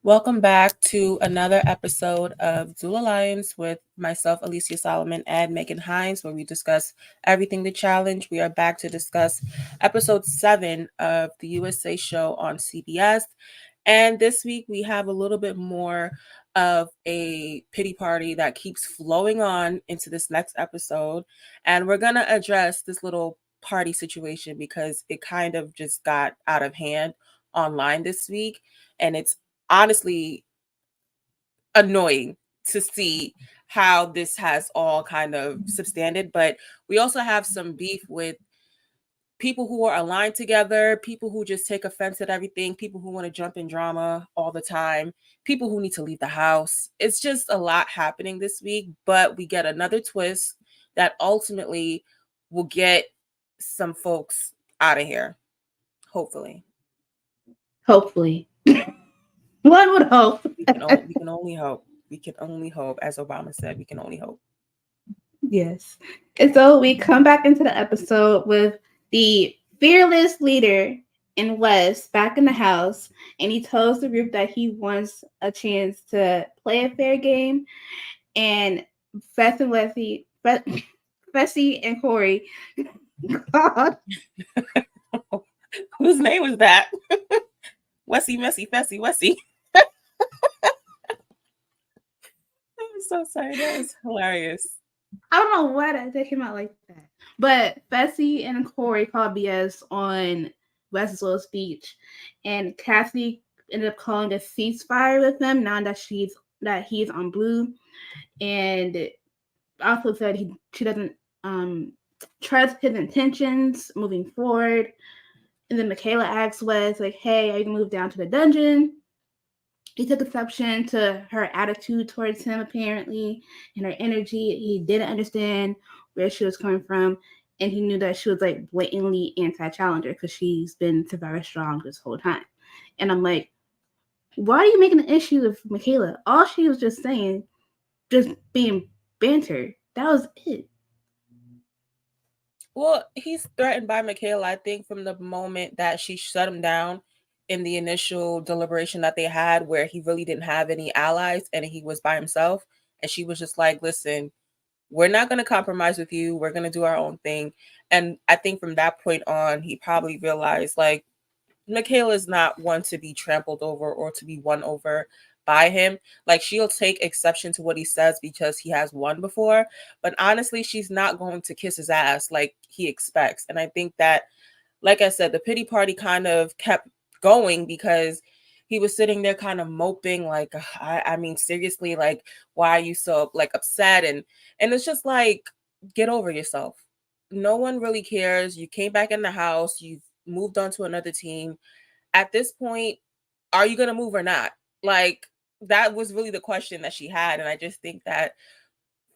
Welcome back to another episode of Duel Alliance with myself, Alicia Solomon, and Megan Hines, where we discuss everything the challenge. We are back to discuss episode 7 of the USA show on CBS. And this week we have a little bit more of a pity party that keeps flowing on into this next episode. And we're going to address this little party situation because it kind of just got out of hand online this week. And it's honestly annoying to see how this has all kind of substandard. But we also have some beef with people who are aligned together, people who just take offense at everything, people who want to jump in drama all the time, people who need to leave the house. It's just a lot happening this week, but we get another twist that ultimately will get some folks out of here, hopefully. Hopefully. One would hope. We can only hope. We can only hope, as Obama said, we can only hope. Yes. And so we come back into the episode with the fearless leader in West back in the house, and he tells the group that he wants a chance to play a fair game. And Fess and Wesley, Fessy and Corey, God, Whose name was that? Wessy, Messy, Fessy, Wessy. I'm so sorry. That was hilarious. I don't know why that came out like that. But Fessy and Corey called BS on West's little speech, and Cassie ended up calling a ceasefire with them now that he's on blue, and also said she doesn't trust his intentions moving forward. And then Michaela asks Wes like, "Hey, are you gonna move down to the dungeon?" He took exception to her attitude towards him, apparently, and her energy. He didn't understand where she was coming from, and he knew that she was like blatantly anti-challenger because she's been Survivor Strong this whole time. And I'm like, why are you making an issue with Michaela? All she was just saying, just being banter. That was it. Well, he's threatened by Michaela, I think, from the moment that she shut him down in the initial deliberation that they had, where he really didn't have any allies and he was by himself. And she was just like, listen, we're not going to compromise with you. We're going to do our own thing. And I think from that point on, he probably realized like Michaela is not one to be trampled over or to be won over by him. Like she'll take exception to what he says because he has won before, but honestly, she's not going to kiss his ass like he expects. And I think that, like I said, the pity party kind of kept going because he was sitting there kind of moping like, I mean seriously, like why are you so like upset? And it's just like, get over yourself. No one really cares. You came back in the house, you've moved on to another team. At this point, are you going to move or not? Like that was really the question that she had. And I just think that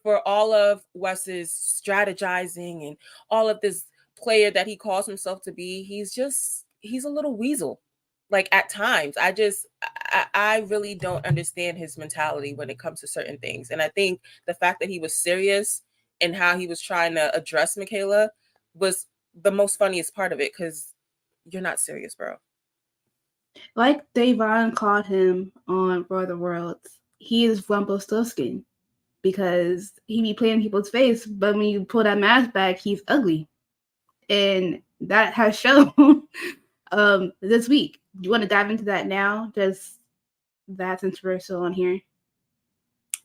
for all of Wes's strategizing and all of this player that he calls himself to be, he's a little weasel. Like at times, I really don't understand his mentality when it comes to certain things. And I think the fact that he was serious and how he was trying to address Michaela was the most funniest part of it because you're not serious, bro. Like Davon called him on For the Worlds, he is Rumpelstiltskin because he be playing people's face, but when you pull that mask back, he's ugly. And that has shown this week. Do you want to dive into that now? Just that since we're still on here.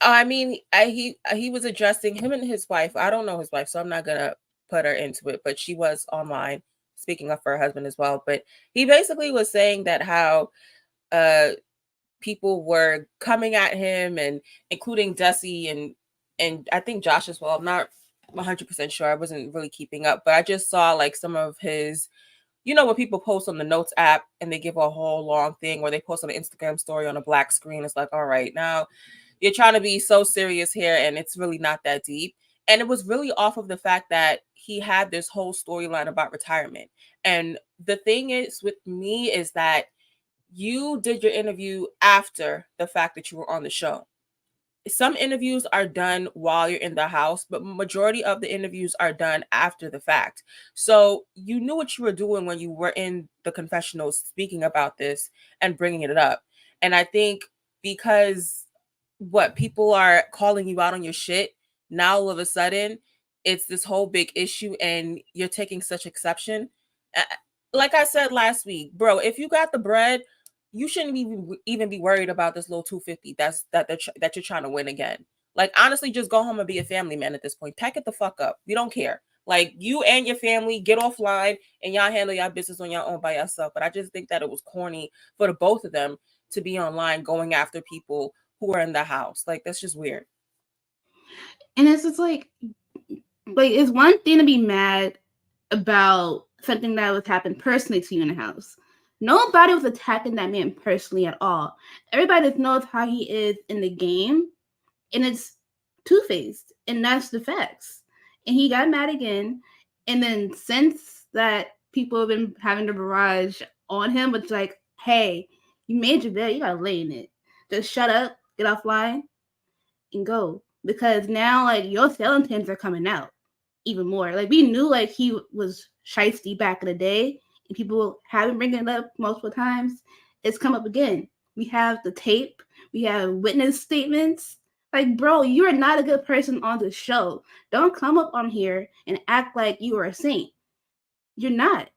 I mean, he was addressing him and his wife. I don't know his wife, so I'm not gonna put her into it. But she was online speaking up for her husband as well. But he basically was saying that how uh people were coming at him and including Desi and I think Josh as well. I'm not 100% sure. I wasn't really keeping up, but I just saw like some of his, you know, what people post on the notes app and they give a whole long thing, or they post on an Instagram story on a black screen. It's like, all right, now you're trying to be so serious here and it's really not that deep. And it was really off of the fact that he had this whole storyline about retirement. And the thing is with me is that you did your interview after the fact that you were on the show. Some interviews are done while you're in the house, but majority of the interviews are done after the fact. So you knew what you were doing when you were in the confessionals speaking about this and bringing it up. And I think because what people are calling you out on your shit. Now all of a sudden, it's this whole big issue, and you're taking such exception. Like I said last week, bro, if you got the bread, you shouldn't even be worried about this little 250 that you're trying to win again. Like honestly, just go home and be a family man at this point. Pack it the fuck up. We don't care. Like you and your family get offline and y'all handle your business on your own by yourself. But I just think that it was corny for the both of them to be online going after people who are in the house. Like that's just weird. And it's just like it's one thing to be mad about something that was happened personally to you in the house. Nobody was attacking that man personally at all. Everybody just knows how he is in the game, and it's two-faced, and that's the facts. And he got mad again, and then since that, people have been having the barrage on him, it's like, hey, you made your bed, you gotta lay in it. Just shut up, get offline, and go. Because now, like, your skeletons are coming out even more. Like, we knew, like, he was shiesty back in the day, and people have been bringing it up multiple times. It's come up again. We have the tape. We have witness statements. Like, bro, you are not a good person on the show. Don't come up on here and act like you are a saint. You're not.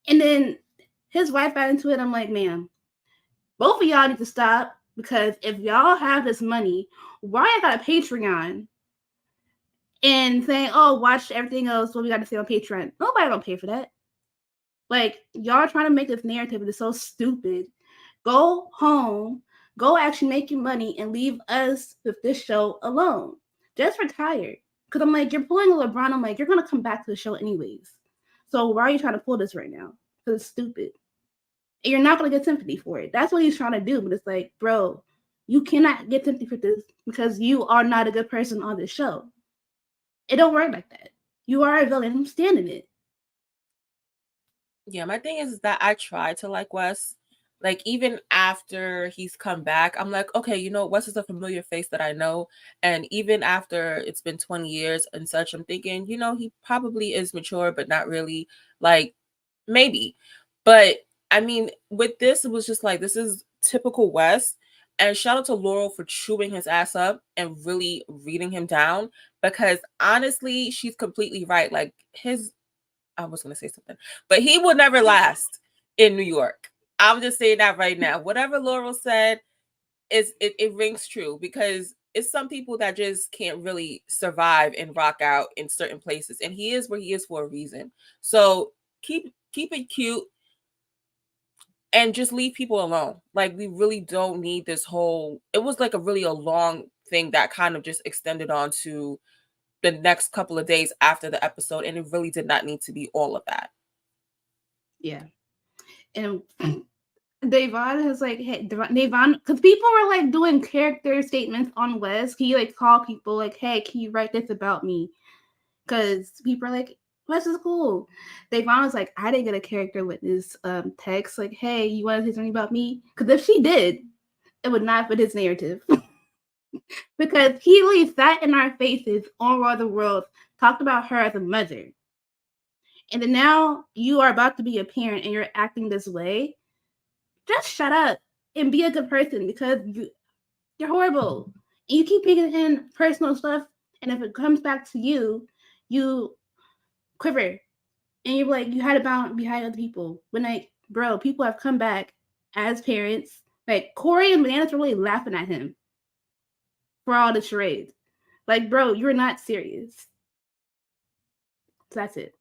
And then his wife got into it. I'm like, ma'am, both of y'all need to stop, because if y'all have this money, why I got a Patreon and saying, oh, watch everything else what we got to say on Patreon? Nobody gonna pay for that. Like, y'all trying to make this narrative that is so stupid. Go home, go actually make your money, and leave us with this show alone. Just retire. Because I'm like, you're pulling a LeBron. I'm like, you're gonna come back to the show anyways. So why are you trying to pull this right now? Because it's stupid. And you're not gonna get sympathy for it. That's what he's trying to do. But it's like, bro, you cannot get sympathy for this because you are not a good person on this show. It don't work like that. You are a villain. Stand in it. Yeah, my thing is that I try to like Wes. Like even after he's come back, I'm like, okay, you know, Wes is a familiar face that I know. And even after it's been 20 years and such, I'm thinking, you know, he probably is mature, but not really. Like maybe. But I mean, with this, it was just like this is typical Wes. And shout out to Laurel for chewing his ass up and really reading him down, because honestly, she's completely right. Like his I was gonna say something, but he would never last in New York. I'm just saying that right now. Whatever Laurel said it rings true, because it's some people that just can't really survive and rock out in certain places, and he is where he is for a reason. So keep it cute and just leave people alone. Like we really don't need this whole. It was like a long thing that kind of just extended on to the next couple of days after the episode, and it really did not need to be all of that. Yeah. And Davon has like, hey, Davon, because people were like doing character statements on Wes. He like called people like, hey, can you write this about me? Because people are like, Wes is cool. Davon was like, I didn't get a character witness text. Like, hey, you want to say something about me? Because if she did, it would not fit his narrative. Because he really sat in our faces on Raw the World, talked about her as a mother. And then now you are about to be a parent and you're acting this way. Just shut up and be a good person, because you're horrible. And you keep bringing in personal stuff, and if it comes back to you, you quiver. And you're like, you had to bound behind other people. When like, bro, people have come back as parents. Like Corey and Bananas were really laughing at him for all the charades. Like, bro, you're not serious. So that's it.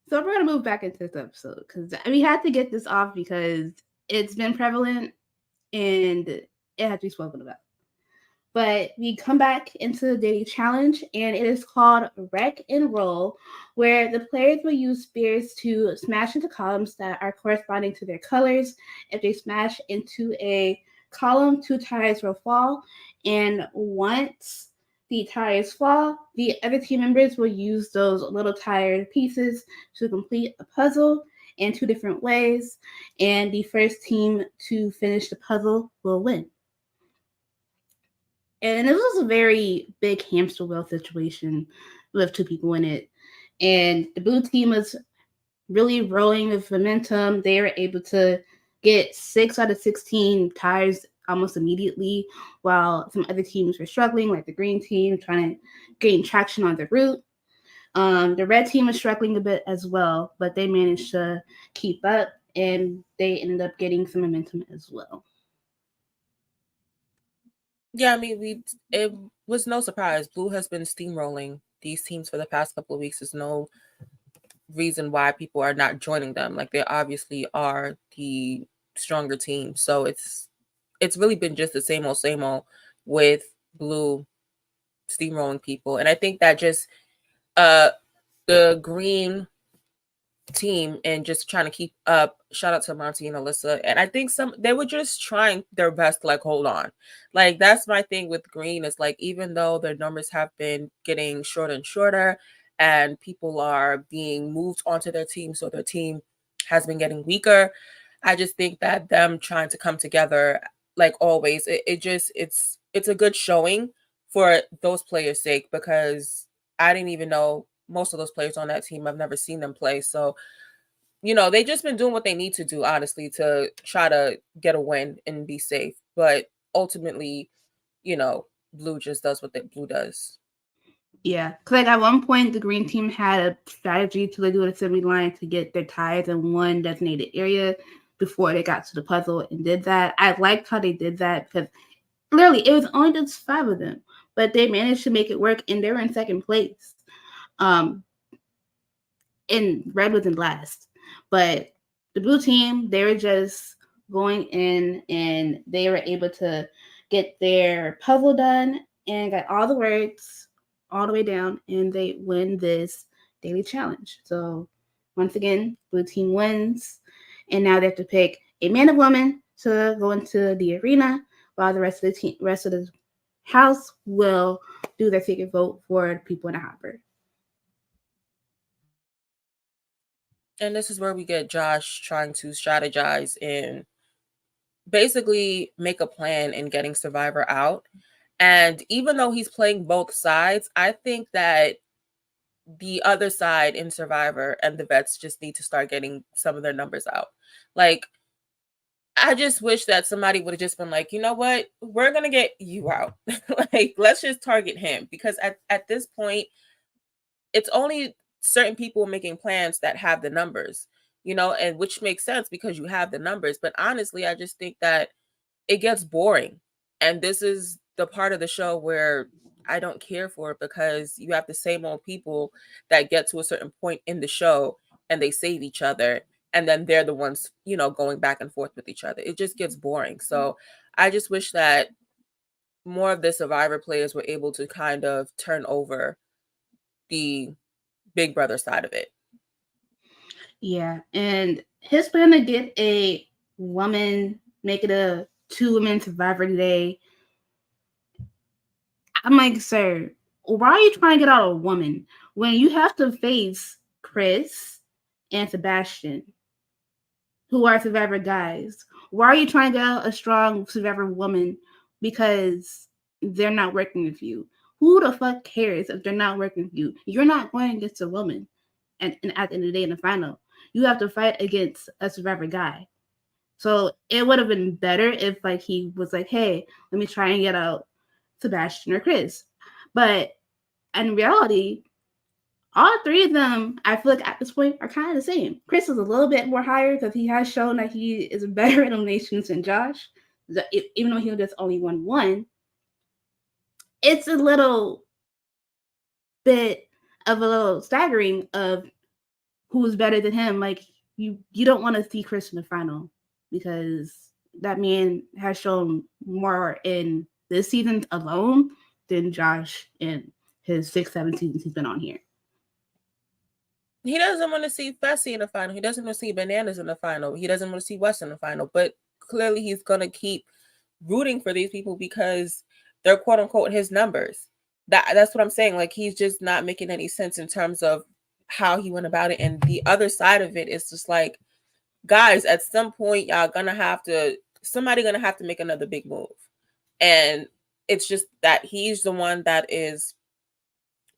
So we're gonna move back into this episode because we had to get this off because it's been prevalent and it had to be spoken about. But we come back into the daily challenge, and it is called Wreck and Roll, where the players will use spears to smash into columns that are corresponding to their colors. If they smash into a column, 2 tires will fall, and once the tires fall, the other team members will use those little tire pieces to complete a puzzle in 2 different ways, and the first team to finish the puzzle will win. And this was a very big hamster wheel situation with 2 people in it. And the blue team was really rolling with momentum. They were able to get 6 out of 16 ties almost immediately, while some other teams were struggling, like the green team trying to gain traction on the route. The red team was struggling a bit as well, but they managed to keep up and they ended up getting some momentum as well. Yeah, I mean, it was no surprise. Blue has been steamrolling these teams for the past couple of weeks. There's no reason why people are not joining them. Like they obviously are the stronger team. So it's really been just the same old with Blue steamrolling people. And I think that just the green team and just trying to keep up. Shout out to Monty and Alyssa. And I think they were just trying their best to like hold on. Like that's my thing with green is like even though their numbers have been getting shorter and shorter and people are being moved onto their team, so their team has been getting weaker. I just think that them trying to come together like always, it's a good showing for those players' sake because I didn't even know most of those players on that team. I've never seen them play. So, they just been doing what they need to do, honestly, to try to get a win and be safe. But ultimately, Blue just does what Blue does. Yeah, because like at one point the green team had a strategy to do an assembly line to get their ties in one designated area before they got to the puzzle and did that. I liked how they did that because literally it was only just 5 of them, but they managed to make it work and they were in second place. Um, and red was in last, but the blue team they were just going in and they were able to get their puzzle done and got all the words all the way down and they win this daily challenge. So once again, blue team wins and now they have to pick a man and woman to go into the arena while the rest of the house will do their secret vote for the people in the hopper. And this is where we get Josh trying to strategize and basically make a plan in getting Survivor out. And even though he's playing both sides, I think that the other side in Survivor and the vets just need to start getting some of their numbers out. Like, I just wish that somebody would have just been like, you know what, we're gonna get you out. Like, let's just target him because at this point, it's only certain people making plans that have the numbers, and which makes sense because you have the numbers. But honestly, I just think that it gets boring. And this is the part of the show where I don't care for it because you have the same old people that get to a certain point in the show and they save each other. And then they're the ones, going back and forth with each other. It just gets boring. So I just wish that more of the Survivor players were able to kind of turn over the Big Brother side of it. Yeah, and his plan to get a woman, make it a 2 women survivor today. I'm like, sir, why are you trying to get out a woman when you have to face Chris and Sebastian, who are survivor guys? Why are you trying to get out a strong survivor woman because they're not working with you? Who the fuck cares if they're not working with you? You're not going against a woman, and at the end of the day, in the final, you have to fight against a survivor guy. So it would have been better if like he was like, hey, let me try and get out Sebastian or Chris. But in reality, all 3 of them, I feel like at this point, are kind of the same. Chris is a little bit more higher because he has shown that he is better at eliminations than Josh. Even though he just only won one, it's a little bit of a little staggering of who's better than him. Like you don't want to see Chris in the final because that man has shown more in this season alone than Josh in his 6-7 seasons he's been on here. He doesn't want to see Fessy in the final. He doesn't want to see Bananas in the final. He doesn't want to see Wes in the final. But clearly he's going to keep rooting for these people because they're quote unquote his numbers. That's what I'm saying. Like he's just not making any sense in terms of how he went about it. And the other side of it is just like, guys, at some point y'all somebody gonna have to make another big move. And it's just that he's the one that is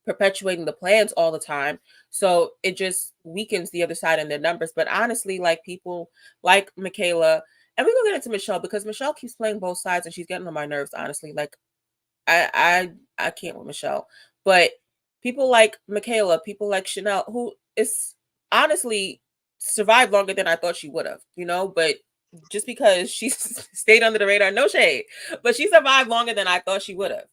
perpetuating the plans all the time. So it just weakens the other side in their numbers. But honestly, like people like Michaela And we're gonna get into Michelle because Michelle keeps playing both sides and she's getting on my nerves, honestly. Like I can't with Michelle. But people like Michaela, people like Chanel, who is honestly survived longer than I thought she would have, but just because she stayed under the radar, no shade, but she survived longer than I thought she would have.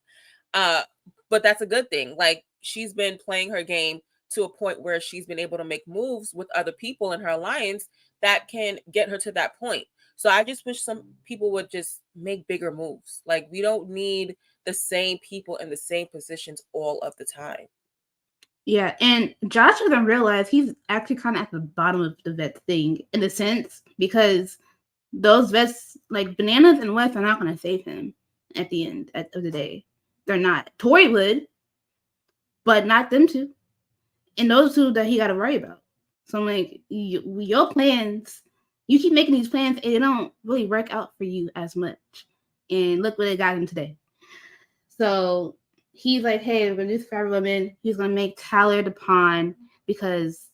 Uh, but that's a good thing. Like she's been playing her game to a point where she's been able to make moves with other people in her alliance that can get her to that point. So I just wish some people would just make bigger moves. Like we don't need the same people in the same positions all of the time. Yeah, and Josh doesn't realize he's actually kind of at the bottom of the vet thing in a sense because those vets, like Bananas and West, are not going to save him at the end of the day. They're not. Tori would, but not them two. And those two that he got to worry about. So I'm like, your plans, you keep making these plans and they don't really work out for you as much. And look what it got him today. So he's like, hey, we're going to do Survivor Women. He's going to make Tyler the pawn because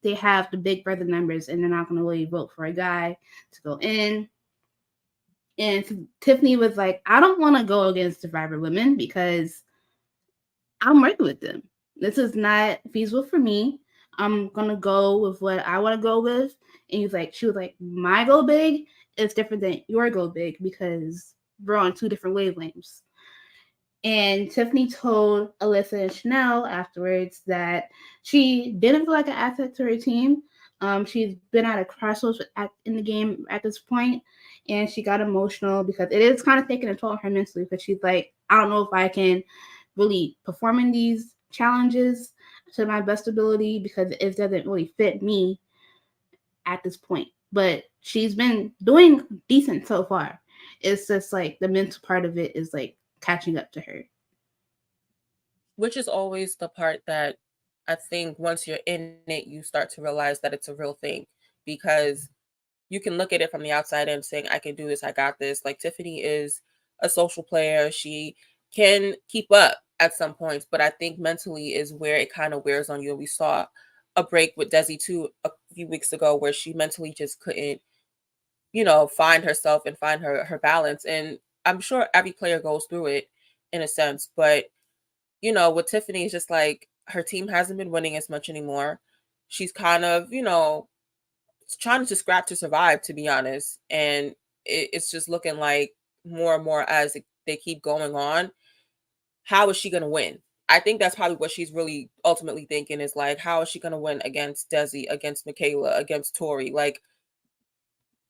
they have the Big Brother numbers and they're not going to really vote for a guy to go in. And Tiffany was like, I don't want to go against Survivor Women because I'm working with them. This is not feasible for me. I'm gonna go with what I want to go with. And she was like, my go big is different than your go big because we're on two different wavelengths. And Tiffany told Alyssa and Chanel afterwards that she didn't feel like an asset to her team. She's been at a crossroads in the game at this point, and she got emotional because it is kind of taking a toll on her mentally. Because she's like, I don't know if I can really perform in these challenges to my best ability because it doesn't really fit me at this point. But she's been doing decent so far. It's just like the mental part of it is like catching up to her. Which is always the part that I think once you're in it, you start to realize that it's a real thing because you can look at it from the outside and saying, I can do this, I got this. Like Tiffany is a social player. She can keep up at some points, but I think mentally is where it kind of wears on you. And we saw a break with Desi too a few weeks ago where she mentally just couldn't, find herself and find her balance. And I'm sure every player goes through it in a sense, but with Tiffany, it's just like her team hasn't been winning as much anymore. She's kind of, trying to scrap to survive, to be honest. And it's just looking like more and more as they keep going on. How is she going to win? I think that's probably what she's really ultimately thinking is like, how is she going to win against Desi, against Michaela, against Tori? Like,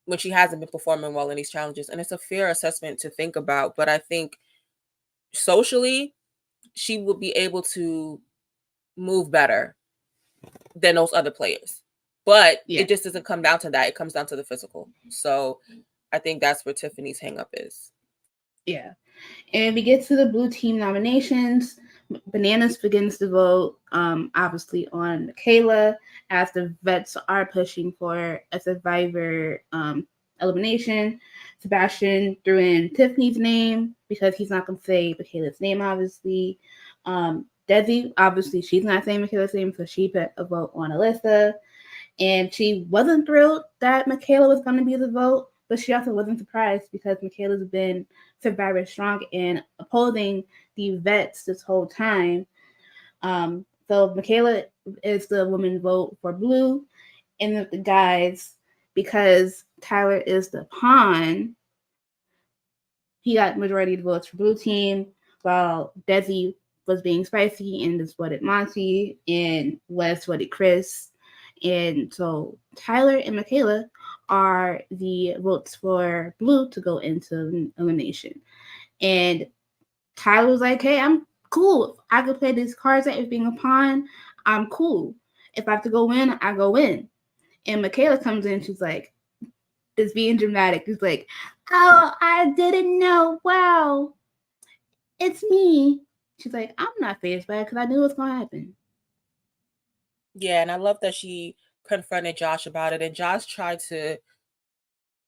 when she hasn't been performing well in these challenges. And it's a fair assessment to think about. But I think socially, she will be able to move better than those other players. But Yeah. it just doesn't come down to that. It comes down to the physical. So I think that's where Tiffany's hang up is. Yeah. And we get to the blue team nominations. Bananas begins to vote, obviously, on Michaela as the vets are pushing for a survivor elimination. Sebastian threw in Tiffany's name because he's not going to say Michaela's name, obviously. Desi, obviously, she's not saying Michaela's name, so she put a vote on Alyssa. And she wasn't thrilled that Michaela was going to be the vote, but she also wasn't surprised because Michaela's been Survivor strong and opposing the vets this whole time. So Michaela is the woman vote for blue, and the guys, because Tyler is the pawn, he got majority of the votes for blue team, while Desi was being spicy and just voted Monty, and Wes voted Chris. And so Tyler and Michaela are the votes for blue to go into elimination. And Tyler was like, hey, I'm cool. I could play these cards as being a pawn. I'm cool. If I have to go win, I go win. And Michaela comes in, she's like, just being dramatic. She's like, oh, I didn't know. Wow. It's me. She's like, I'm not phased by it because I knew it was going to happen. Yeah, and I love that she confronted Josh about it. And Josh tried to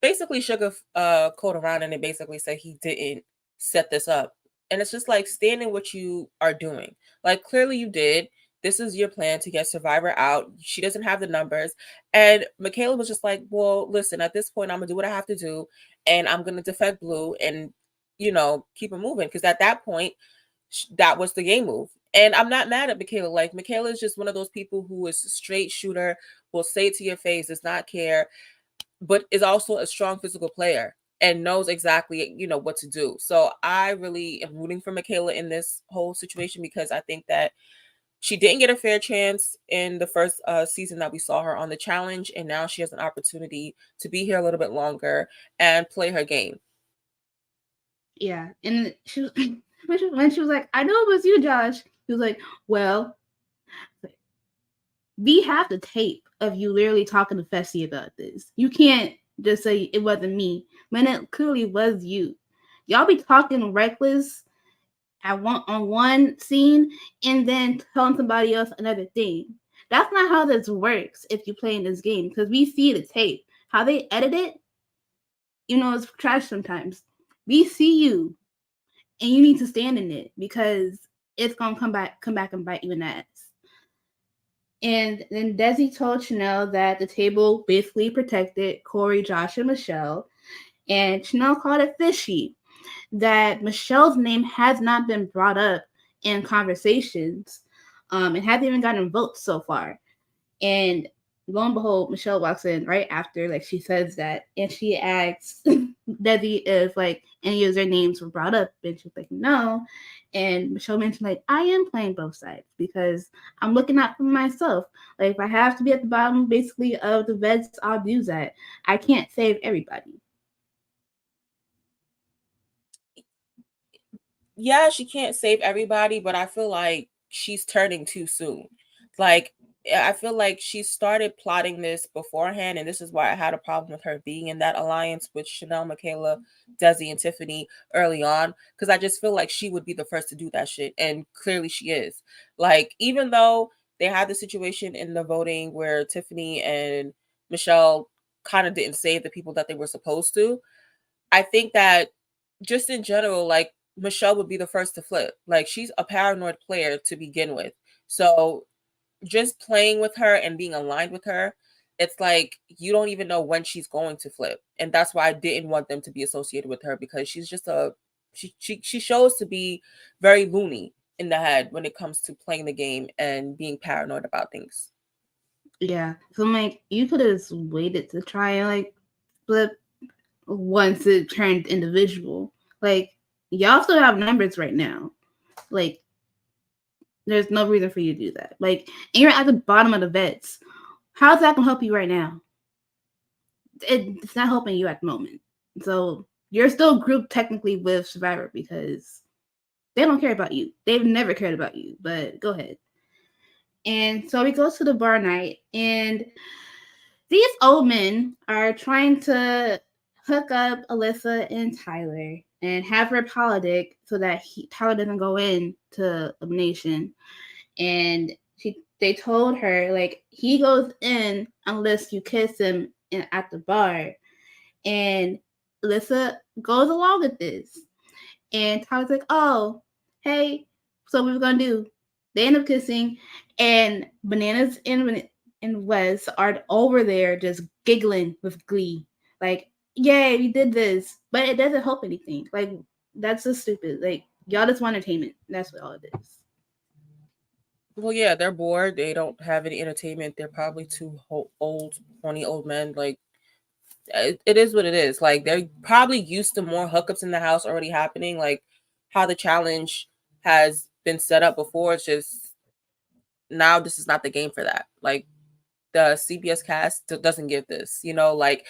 basically sugar coat around and basically say he didn't set this up. And it's just like stand in what you are doing. Like clearly you did. This is your plan to get Survivor out. She doesn't have the numbers. And Michaela was just like, well, listen, at this point, I'm going to do what I have to do. And I'm going to defect Blue and, keep it moving. Because at that point, that was the game move. And I'm not mad at Michaela. Like, Michaela is just one of those people who is a straight shooter, will say it to your face, does not care, but is also a strong physical player and knows exactly, what to do. So I really am rooting for Michaela in this whole situation because I think that she didn't get a fair chance in the first season that we saw her on the challenge, and now she has an opportunity to be here a little bit longer and play her game. Yeah, and she was when she was like, "I know it was you, Josh." He was like, "Well, we have the tape of you literally talking to Fessy about this. You can't just say it wasn't me when it clearly was you. Y'all be talking reckless on one scene and then telling somebody else another thing. That's not how this works if you play in this game because we see the tape. How they edit it, it's trash sometimes. We see you and you need to stand in it because it's gonna come back and bite you in the ass. And then Desi told Chanel that the table basically protected Corey, Josh, and Michelle. And Chanel called it fishy that Michelle's name has not been brought up in conversations and hasn't even gotten votes so far. And lo and behold, Michelle walks in right after, like she says that, and she asks Desi if like any of their names were brought up, and she's like, no. And Michelle mentioned like, I am playing both sides because I'm looking out for myself. Like if I have to be at the bottom basically of the vets, I'll do that. I can't save everybody. Yeah, she can't save everybody, but I feel like she's turning too soon. Like, I feel like she started plotting this beforehand, and this is why I had a problem with her being in that alliance with Chanel, Michaela, Desi, and Tiffany early on, because I just feel like she would be the first to do that shit, and clearly she is. Like, even though they had the situation in the voting where Tiffany and Michelle kind of didn't save the people that they were supposed to, I think that just in general, like Michelle would be the first to flip. Like she's a paranoid player to begin with. So just playing with her and being aligned with her, it's like you don't even know when she's going to flip. And that's why I didn't want them to be associated with her because she's just she shows to be very loony in the head when it comes to playing the game and being paranoid about things. Yeah. So I'm like, you could have waited to try and like flip once it turned individual. Like, y'all still have numbers right now. Like, there's no reason for you to do that. Like, and you're at the bottom of the vets. How's that gonna help you right now? It's not helping you at the moment. So you're still grouped technically with Survivor because they don't care about you. They've never cared about you. But go ahead. And so we go to the bar night, and these old men are trying to hook up Alyssa and Tyler and have her politic so that Tyler doesn't go into elimination. And they told her like he goes in unless you kiss him at the bar. And Alyssa goes along with this. And Tyler's like, oh, hey, so what we're gonna do? They end up kissing, and Bananas and Wes are over there just giggling with glee. Like, yay, we did this. But it doesn't help anything. Like, that's just stupid. Like, y'all just want entertainment. That's what all it is. Well, yeah, they're bored. They don't have any entertainment. They're probably two old, horny old men. Like, it is what it is. Like they're probably used to more hookups in the house already happening. Like how the challenge has been set up before. It's just now this is not the game for that. Like the CBS cast doesn't give this. Like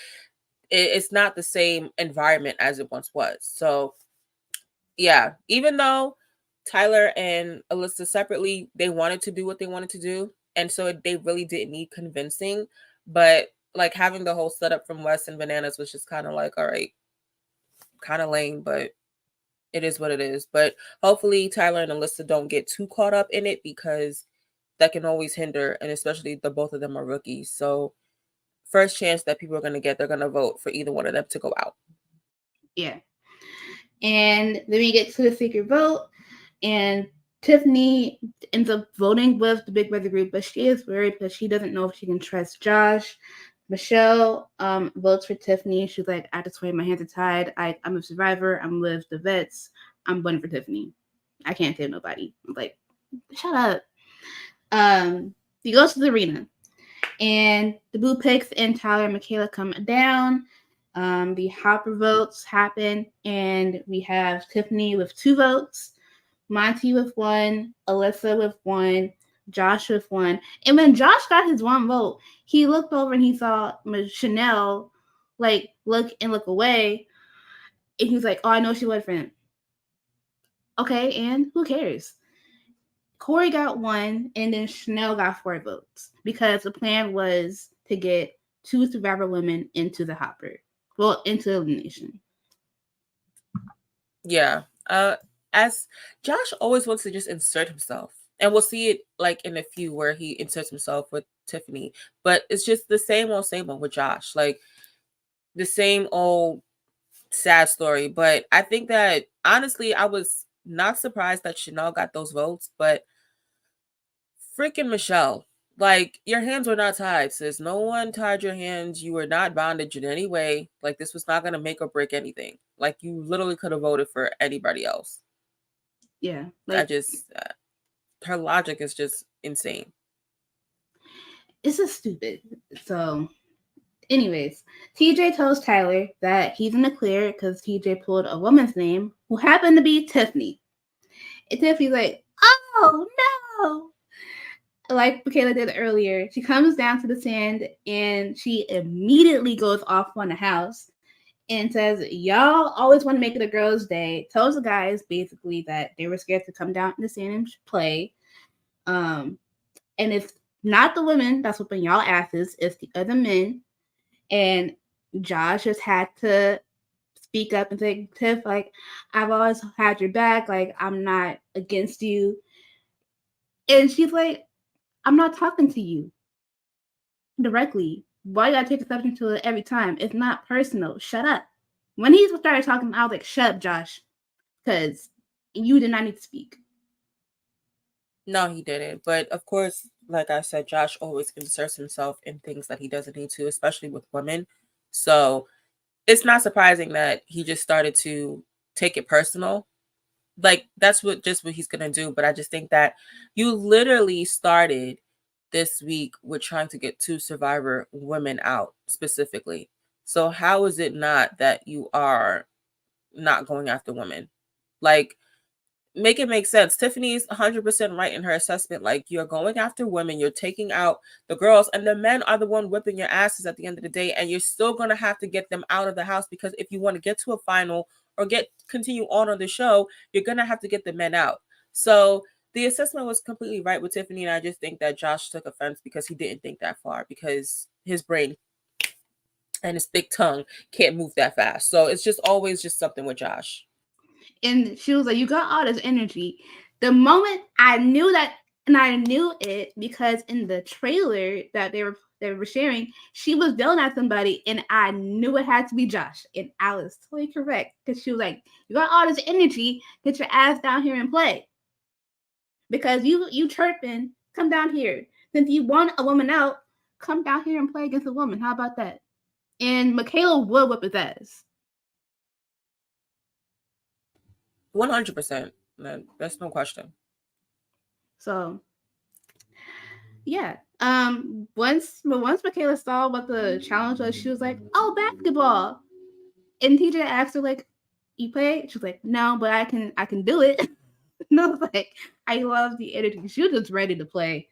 it's not the same environment as it once was. So yeah, even though Tyler and Alyssa separately, they wanted to do what they wanted to do, and so they really didn't need convincing. But like having the whole setup from Wes and Bananas was just kind of like, all right, kind of lame, but it is what it is. But hopefully Tyler and Alyssa don't get too caught up in it because that can always hinder, and especially the both of them are rookies. So first chance that people are gonna get, they're gonna vote for either one of them to go out. Yeah. And then we get to the secret vote, and Tiffany ends up voting with the Big Brother group, but she is worried because she doesn't know if she can trust Josh. Michelle votes for Tiffany. She's like, I just swear my hands are tied. I'm a survivor. I'm with the vets. I'm voting for Tiffany. I can't save nobody. I'm like, shut up. He goes to the arena, and the Blue Picks and Tyler and Michaela come down. The Hopper votes happen, and we have Tiffany with 2 votes, Monty with 1, Alyssa with 1, Josh with 1. And when Josh got his 1 vote, he looked over and he saw Chanel like look away, and he was like, "Oh, I know she voted for him." Okay, and who cares? Corey got 1, and then Chanel got 4 votes because the plan was to get 2 Survivor women into the Hopper, well, into elimination. Yeah. As Josh always wants to just insert himself. And we'll see it like in a few where he inserts himself with Tiffany. But it's just the same old with Josh. Like the same old sad story. But I think that honestly, I was not surprised that Chanel got those votes, but freaking Michelle. Like, your hands were not tied, sis. No one tied your hands. You were not bondage in any way. Like, this was not going to make or break anything. Like, you literally could have voted for anybody else. Yeah, I just, her logic is just insane. It's just stupid. So, anyways, TJ tells Tyler that he's in the clear because TJ pulled a woman's name who happened to be Tiffany. And Tiffany's like, oh no! Like Michaela did earlier, she comes down to the sand and she immediately goes off on the house and says, y'all always want to make it a girls' day. Tells the guys basically that they were scared to come down in the sand and play. And it's not the women that's whooping y'all asses, it's the other men. And Josh just had to speak up and say, Tiff, like, I've always had your back. Like, I'm not against you. And she's like, I'm not talking to you directly. Why you gotta take exception to it every time? It's not personal. Shut up. When he started talking, I was like, shut up, Josh. Because you did not need to speak. No, he didn't. But of course, like I said, Josh always inserts himself in things that he doesn't need to, especially with women. So it's not surprising that he just started to take it personal. Like, that's what he's gonna do. But I just think that you literally started this week with trying to get 2 Survivor women out specifically. So how is it not that you are not going after women? Like, make it make sense. Tiffany's 100% right in her assessment. Like, you're going after women, you're taking out the girls, and the men are the one whipping your asses at the end of the day, and you're still going to have to get them out of the house, because if you want to get to a final or continue on the show, you're going to have to get the men out. So the assessment was completely right with Tiffany, and I just think that Josh took offense because he didn't think that far, because his brain and his big tongue can't move that fast. So it's just always just something with Josh. And she was like, you got all this energy. The moment I knew that, and I knew it because in the trailer that they were sharing, she was yelling at somebody, and I knew it had to be Josh. And I was totally correct because she was like, you got all this energy, get your ass down here and play. Because you chirping, come down here. Since you want a woman out, come down here and play against a woman. How about that? And Michaela would whip his ass. 100%. That's no question. So yeah. Once Michaela saw what the challenge was, she was like, "Oh, basketball." And TJ asked her like, "You play?" She was like, "No, but I can do it." And I was like, I love the energy. She was just ready to play.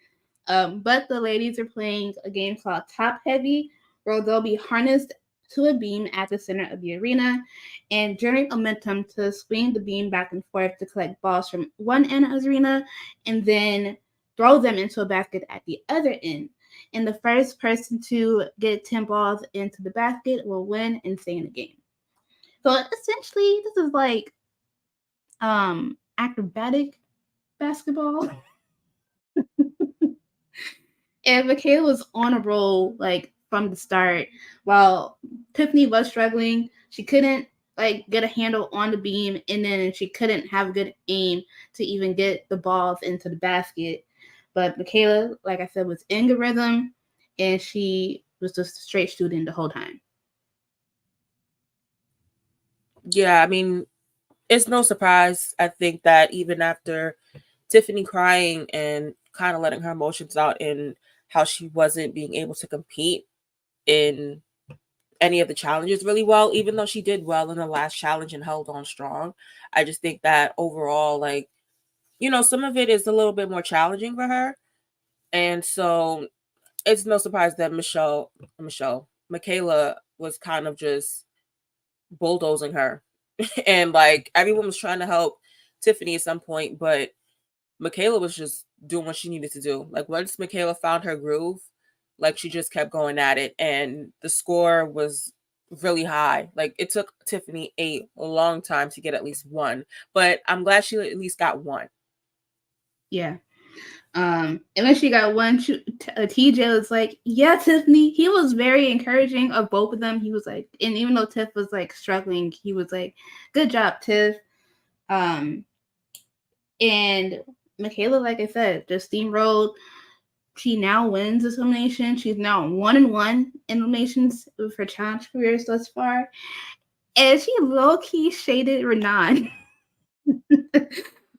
But the ladies are playing a game called Top Heavy, where they'll be harnessed to a beam at the center of the arena and generate momentum to swing the beam back and forth to collect balls from one end of the arena and then throw them into a basket at the other end. And the first person to get 10 balls into the basket will win and stay in the game. So essentially, this is like acrobatic basketball. And Michaela was on a roll like from the start. While Tiffany was struggling, she couldn't like get a handle on the beam, and then she couldn't have good aim to even get the balls into the basket. But Michaela, like I said, was in the rhythm, and she was just a straight shooting the whole time. Yeah, I mean, it's no surprise. I think that even after Tiffany crying and kind of letting her emotions out in how she wasn't being able to compete in any of the challenges really well, even though she did well in the last challenge and held on strong. I just think that overall, like, some of it is a little bit more challenging for her. And so it's no surprise that Michaela was kind of just bulldozing her. And like everyone was trying to help Tiffany at some point, but Michaela was just doing what she needed to do. Like once Michaela found her groove, like she just kept going at it, and the score was really high. Like it took Tiffany a long time to get at least one, but I'm glad she at least got one. Yeah. And when she got one, TJ was like, "Yeah, Tiffany." He was very encouraging of both of them. He was like, and even though Tiff was like struggling, he was like, "Good job, Tiff." Um, and Michaela, like I said, just steamrolled. She now wins this elimination. She's now 1-1 in eliminations with her challenge careers thus far. And she low key shaded Renan.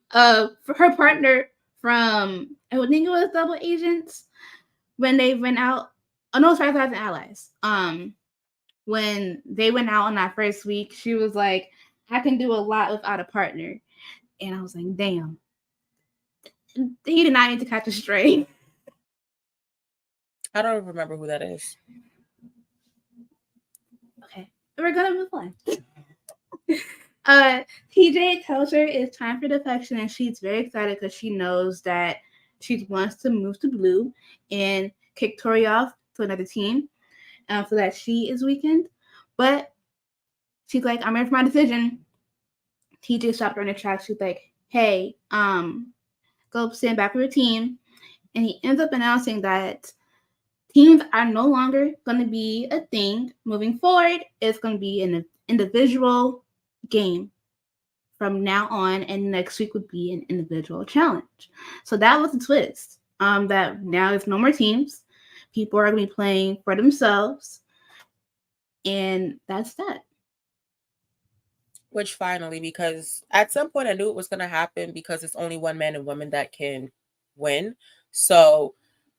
For her partner from, I think it was Double Agents, when they went out. Oh no, sorry, Thousand Allies. When they went out on that first week, she was like, "I can do a lot without a partner," and I was like, "Damn, he did not need to catch a stray." I don't remember who that is. Okay, we're gonna move on. TJ tells her it's time for defection, and she's very excited because she knows that she wants to move to blue and kick Tori off to another team, so that she is weakened. But she's like, "I'm ready for my decision." TJ stopped her in the tracks. She's like, "Hey, go stand back with your team," and he ends up announcing that teams are no longer going to be a thing moving forward. It's going to be an individual game from now on, and next week would be an individual challenge. So that was the twist. That now it's no more teams. People are going to be playing for themselves, and that's that. Which finally, because at some point I knew it was going to happen because it's only one man and woman that can win. So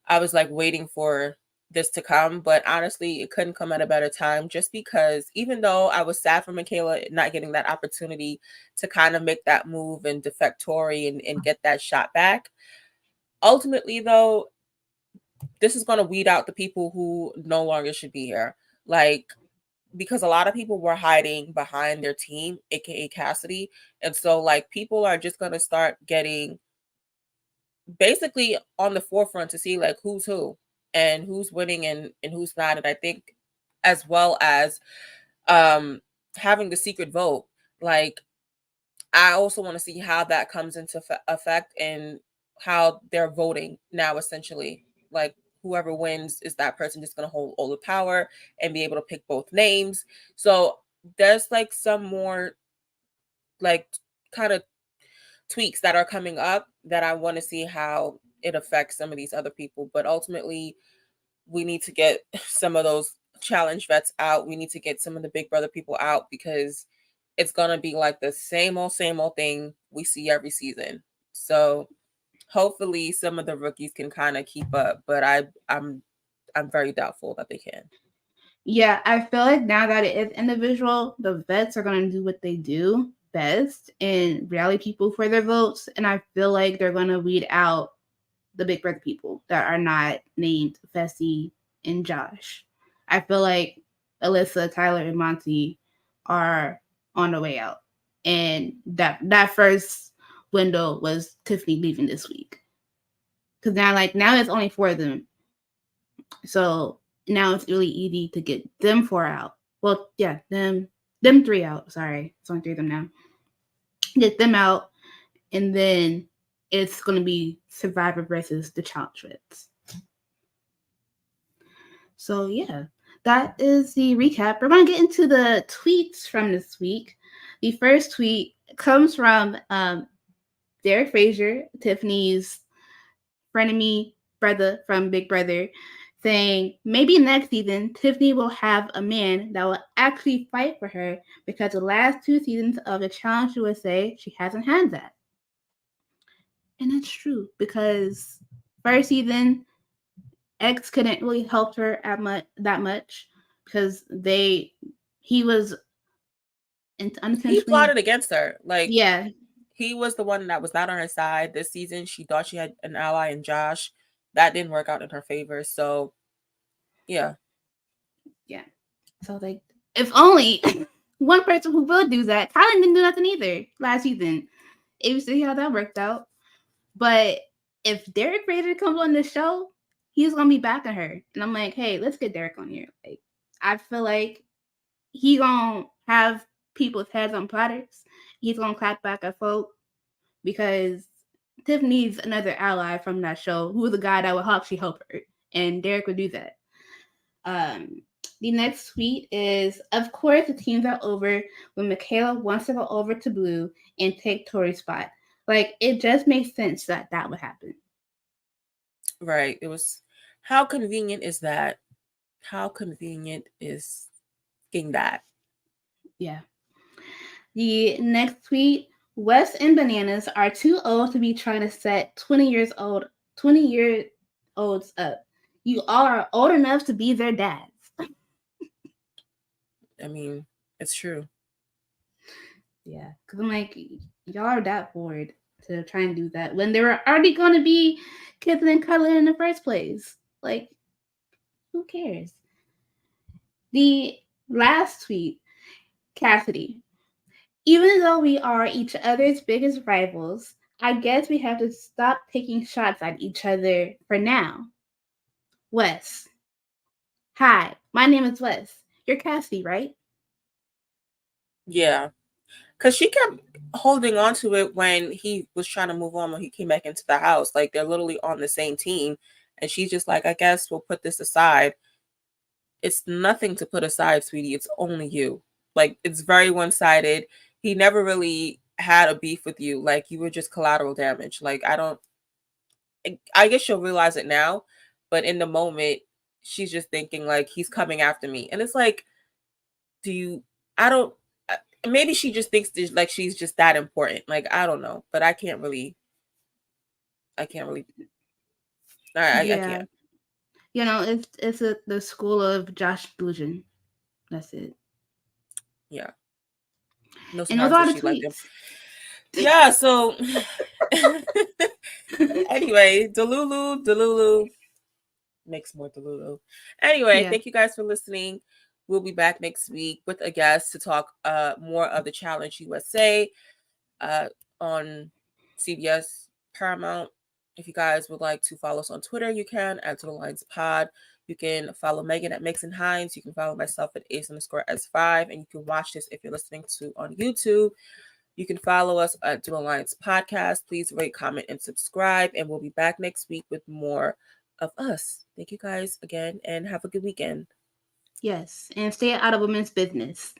I was like waiting for this to come, but honestly, it couldn't come at a better time just because even though I was sad for Michaela not getting that opportunity to kind of make that move and defect Tori and get that shot back, ultimately, though, this is going to weed out the people who no longer should be here. Like, because a lot of people were hiding behind their team, aka Cassidy. And so like people are just gonna start getting basically on the forefront to see like who's who and who's winning and who's not. And I think as well as um having the secret vote, like I also want to see how that comes into effect and how they're voting now essentially. Like whoever wins is that person just going to hold all the power and be able to pick both names. So there's like some more like kind of tweaks that are coming up that I want to see how it affects some of these other people. But ultimately, we need to get some of those challenge vets out. We need to get some of the Big Brother people out because it's gonna be like the same old thing we see every season. So hopefully some of the rookies can kind of keep up, but I'm very doubtful that they can. Yeah, I feel like now that it is individual, the vets are going to do what they do best and rally people for their votes. And I feel like they're going to weed out the Big Brother people that are not named Fessy and Josh. I feel like Alyssa, Tyler, and Monty are on the way out. And that first window was Tiffany leaving this week. Because now it's only 4 of them. So now it's really easy to get them 4 out. Well, yeah, them 3 out. Sorry, it's only 3 of them now. Get them out, and then it's going to be Survivor versus the Challenge Reds. So yeah, that is the recap. We're going to get into the tweets from this week. The first tweet comes from Derek Frazier, Tiffany's frenemy brother from Big Brother, saying maybe next season Tiffany will have a man that will actually fight for her because the last 2 seasons of the Challenge USA she hasn't had that. And that's true because first season X couldn't really help her that much because he was He unintentionally, plotted against her. Like, yeah, he was the one that was not on her side this season. She thought she had an ally in Josh. That didn't work out in her favor. So, yeah. yeah. So like, if only one person who will do that. Kylan didn't do nothing either last season. If you see how that worked out, but if Derek Fraser comes on the show, he's gonna be backing her, and I'm like, hey, let's get Derek on here. Like, I feel like he gonna have people's heads on platters. He's gonna clap back at folk because Tiff needs another ally from that show who is a guy that would actually help her, and Derek would do that. Um, the next tweet is, of course, the teams are over when Michaela wants to go over to Blue and take Tori's spot. Like, it just makes sense that that would happen. Right. It was, how convenient is that? How convenient is that? Yeah. The next tweet, Wes and Bananas are too old to be trying to set 20-year-olds up. You all are old enough to be their dads. I mean, it's true. Yeah, because I'm like, y'all are that bored to try and do that when they were already going to be kissing and cuddling in the first place. Like, who cares? The last tweet, Cassidy. Even though we are each other's biggest rivals, I guess we have to stop taking shots at each other for now. Wes. Hi, my name is Wes. You're Cassidy, right? Yeah. Because she kept holding on to it when he was trying to move on, when he came back into the house. Like, they're literally on the same team. And she's just like, I guess we'll put this aside. It's nothing to put aside, sweetie. It's only you. Like, it's very one sided. He never really had a beef with you. Like, you were just collateral damage. Like, I guess she'll realize it now. But in the moment, she's just thinking, like, he's coming after me. And it's like, do you, I don't, maybe she just thinks this, like, she's just that important. Like, I don't know. But I can't really, I Yeah. can't. You know, it's the school of Josh delusion. That's it. Yeah. No And those surprise are that the she liked him. tweets. Yeah, so anyway, Delulu makes more Delulu. Anyway, Yeah. thank you guys for listening. We'll be back next week with a guest to talk more of the Challenge USA uh on CBS Paramount. If you guys would like to follow us on Twitter, you can at To The Lines Pod. You can follow Megan at Mixon Hines. You can follow myself at Ace_S5. And you can watch this if you're listening to on YouTube. You can follow us at Dual Alliance Podcast. Please rate, comment, and subscribe. And we'll be back next week with more of us. Thank you guys again and have a good weekend. Yes. And stay out of women's business.